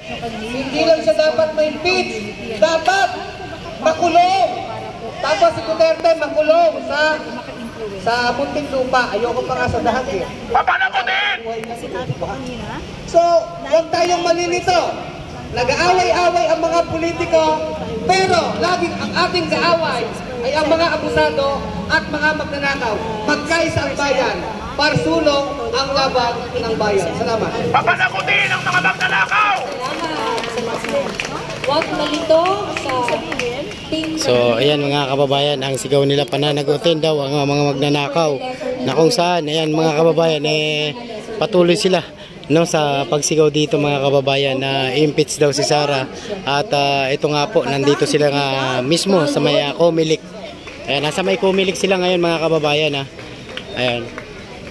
Hindi lang siya dapat ma-impeach, dapat makulong. Tapos si Duterte makulong sa munting lupa. Ayoko pa nga sa dahag eh. Papanakutin! So, huwag tayong malilito. Nag-aaway-away ang mga politiko, pero laging ang ating kaaway ay ang mga abusado at mga magnanakaw. Magkaisa ang bayan, parsulong ang laban ng bayan. Salamat. Papanakutin ang mga magnanakaw! Huwag malito sa team. So ayan mga kababayan, ang sigaw nila pananagutin daw ang mga magnanakaw, na kung saan ayan mga kababayan patuloy sila sa pagsigaw dito mga kababayan na impeach daw si Sara. At ito nga po, nandito sila nga mismo sa may Comelec. Ayan, nasa may Comelec sila ngayon mga kababayan Ayan.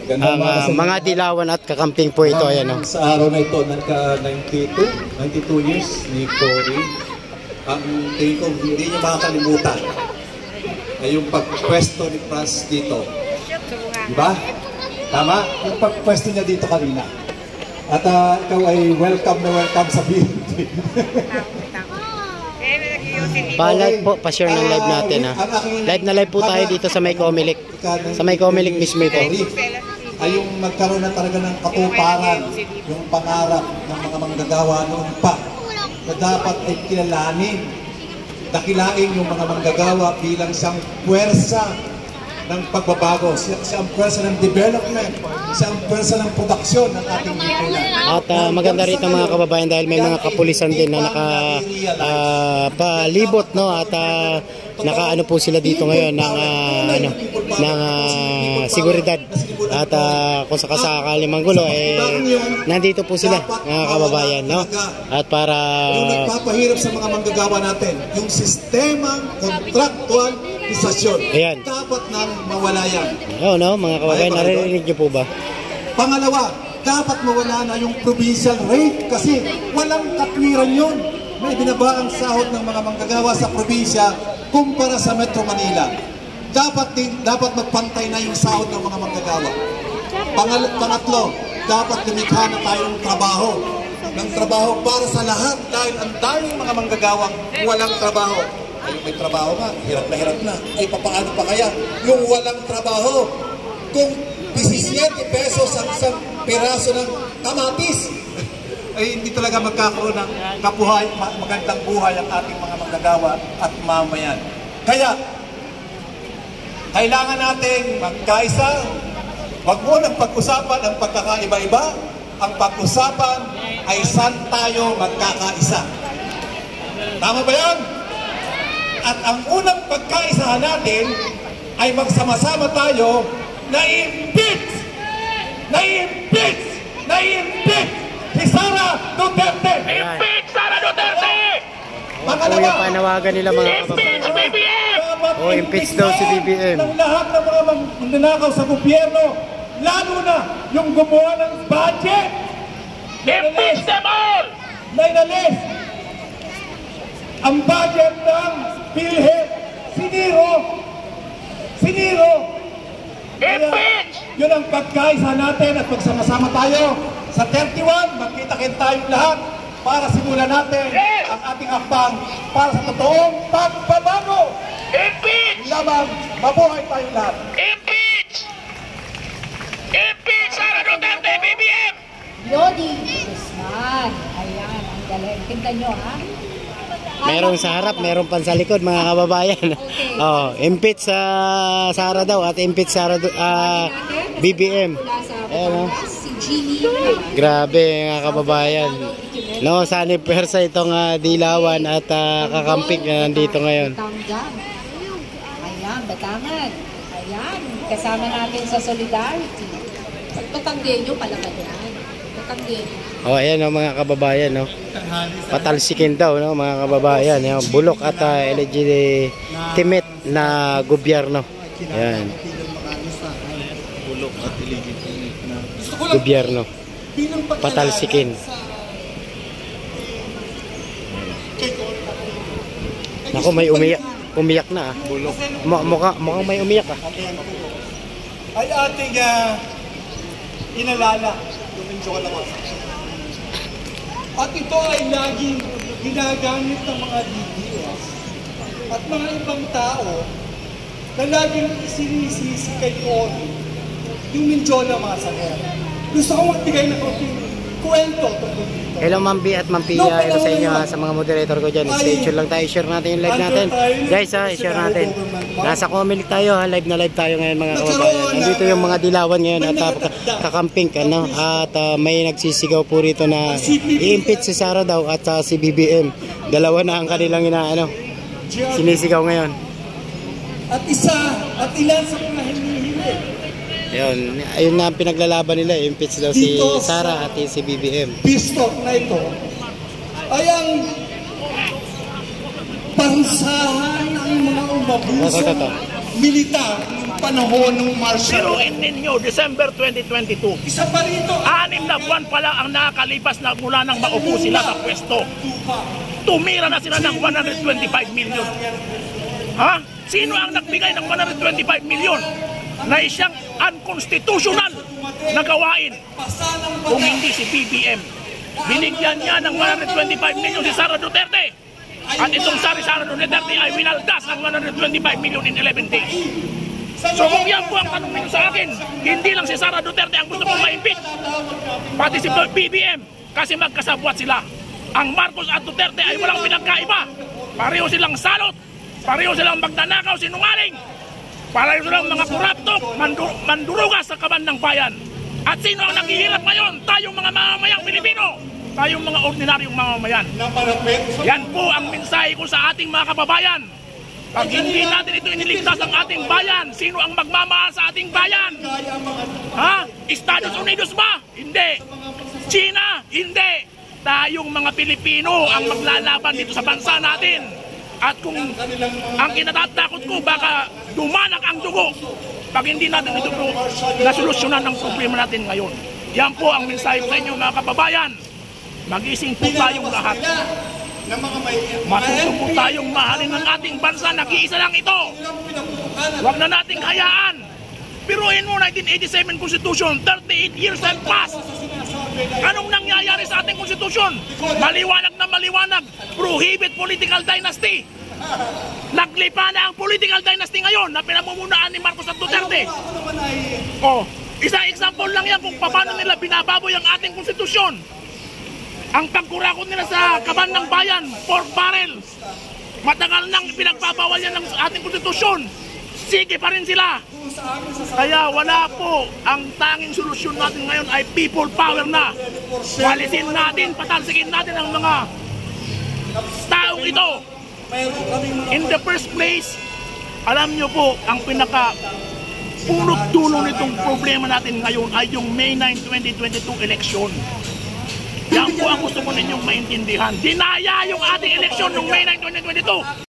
Ang mga dilawan at kakamping po ito. Ayan, sa araw na ito, nagka-92 years ni Cory. Ang tingin ko, hindi niya makakalimutan ay yung pagpwesto ni Franz dito. Diba? Tama? Yung pagpwesto niya dito kanina. At ikaw ay welcome na welcome sa BNT. Pa-live po, pa-share ng live natin Live na live po tayo dito sa may Comelec. Sa may Comelec mismo ito. Ay yung magkaroon na talaga ng katuparan, yung pangarap ng mga manggagawa noon pa, na dapat ay kilalanin, dakilain yung mga manggagawa bilang isang puwersa ng pagbabago, isang puwersa ng development, isang puwersa ng produksyon ng ating lipunan. At maganda rito mga kababayan dahil may mga kapulisan din na nakapalibot at nakaano po sila dito ngayon ng seguridad. At kung sakasakali manggulo nandito po sila mga kababayan at para yung nagpapahirap sa mga manggagawa natin, yung sistemang kontraktualisasyon, dapat nang mawala yan. Mga kababayan, naririnig niyo po ba? Pangalawa, dapat mawala na yung provincial rate kasi walang katwiran yun. May binaba ang sahod ng mga manggagawa sa probinsya kumpara sa Metro Manila. Dapat magpantay na yung sahod ng mga manggagawa. Pangatlo, dapat lumikha na tayo ng trabaho para sa lahat dahil ang daming mga manggagawang walang trabaho. Ay, may trabaho nga, hirap na. Ay, papaano pa kaya yung walang trabaho? Kung 17 pesos ang isang piraso ng kamatis, ay hindi talaga magkakaroon ng magandang buhay ang ating mga manggagawa at mamayan. Kaya, kailangan natin magkaisa. Huwag mo nang pag-usapan ang pagkakaiba-iba. Ang pag-usapan ay saan tayo magkakaisa. Tama ba yan? At ang unang pagkaisahan natin ay magsama-sama tayo na i-impeach si Sara Duterte! Impeach Sara Duterte! Ito yung panawagan nila mga kababayan. Impeach daw si BBM. Ng lahat ng mga magnanakaw sa gobyerno, lalo na yung gumawa ng budget. Impeach them all! Na inalis ang budget ng PhilHealth. Siniro. Impeach! Yun ang pagkaisa natin at magsama-sama tayo. Sa 31, magkita-kita tayong lahat para simulan natin ang ating akbang para sa totoong pagbabago. Impeach! Lamang mabuhay tayong lahat. Impeach! Impeach Sara Duterte, BBM! Lodi Guzman. Ayan, ang galing. Tingnan nyo, Merong sa harap, merong pan sa likod mga kababayan. Impeach sa Sara daw at impeach Sara BBM. Ayan, grabe mga kababayan. Sani persa itong dilawan at kakamping na nandito ngayon. Ayan, Batangan. Ayan, kasama natin sa Solidarity. Batanggenyo pala ba yan? Batanggenyo. Ayan mga kababayan, patalsikin daw mga kababayan, bulok at legitimate na gobyerno. Ayan. Bulok at illegitimate na gobyerno. Patalsikin. Naku, may umiyak na Bulok. Mukhang may umiyak Ay ating inalala yung At ito ay laging ginagamit ng mga DDS at mga ibang tao na laging sinisisi kay Cory yung Mindiola Massacre. Gusto kong magbigay ng kwento tungkol dito. Hello Ma'am B at Ma'am Pia, hello sa inyo sa mga moderator ko dyan. Stay tuned lang tayo, share natin yung live natin. Guys i-share natin. Nasa Comelec tayo ha, live na live tayo ngayon mga kababayan. Nandito yung mga dilawan ngayon at kakamping ano. At may nagsisigaw po rito na i-impeach si Sara daw at si BBM. Dalawa na ang kanilang sinisigaw ngayon. At ilan sa mga hinihili. Ayun na ang pinaglalaban nila, impeach daw si Sara at si BBM. Pistok na ito ay ang pansahan ng mga umabusong militar ng panahon ng martial law. Biruin ninyo, December 2022. Isa pa rito. 6 na buwan pa lang ang nakakalipas na mula nang maupo sila sa pwesto. Tumira na sila ng 125 million. Ha? Sino ang nagbigay ng 125 million? Na siyang unconstitutional na gawain kung hindi si BBM. Binigyan niya ng 125 million si Sara Duterte. At itong Sara Duterte ay winaldas ang 125 million in 11 days. So kung yan po ang tanong ninyo sa akin, hindi lang si Sara Duterte ang gusto kong ma-impeach, pati si BBM, kasi magkasabwat sila. Ang Marcos at Duterte ay walang pinagkaiba. Pareho silang salot, pareho silang magnanakaw, sinungaling. Pareho silang mga kuraptok, mandurugas sa kaban ng bayan. At sino ang naghihirap ngayon? Tayong mga mamamayang Pilipino. Tayong mga ordinaryong mamamayan. Yan po ang mensahe ko sa ating mga kababayan. Pag hindi natin ito iniligtas ang ating bayan, sino ang magmamahal sa ating bayan? Ha? Estados Unidos ba? Hindi. China? Hindi. Tayong mga Pilipino ang maglalaban dito sa bansa natin. At kung ang kinatatakot ko, baka dumanak ang dugo pag hindi natin ito nasolusyonan ng problema natin ngayon. Yan po ang mensahe ko sa inyo mga kababayan. Magising po tayong lahat. Matuto po tayong mahalin ng ating bansa. Nag-iisa lang ito. Huwag na nating hayaan. Piruin mo 1987 Constitution, 38 years have passed. Anong nangyayari sa ating konstitusyon? Maliwanag na maliwanag. Prohibit political dynasty. Naglipa na ang political dynasty ngayon na pinamumunuan ni Marcos at Duterte. Isa example lang yan kung paano nila binababoy ang ating konstitusyon. Ang pagkurakot nila sa kaban ng bayan, pork barrel. Matagal nang pinagbabawal yan ng ating konstitusyon. Sige pa rin sila. Kaya wala po, ang tanging solusyon natin ngayon ay people power na. Walisin natin, patalsikin natin ang mga taong ito. In the first place, alam nyo po, ang pinaka punot dulo nitong problema natin ngayon ay yung May 9, 2022 election. Yan po ang gusto ko ninyong maintindihan. Dinaya yung ating eleksyon noong May 9, 2022.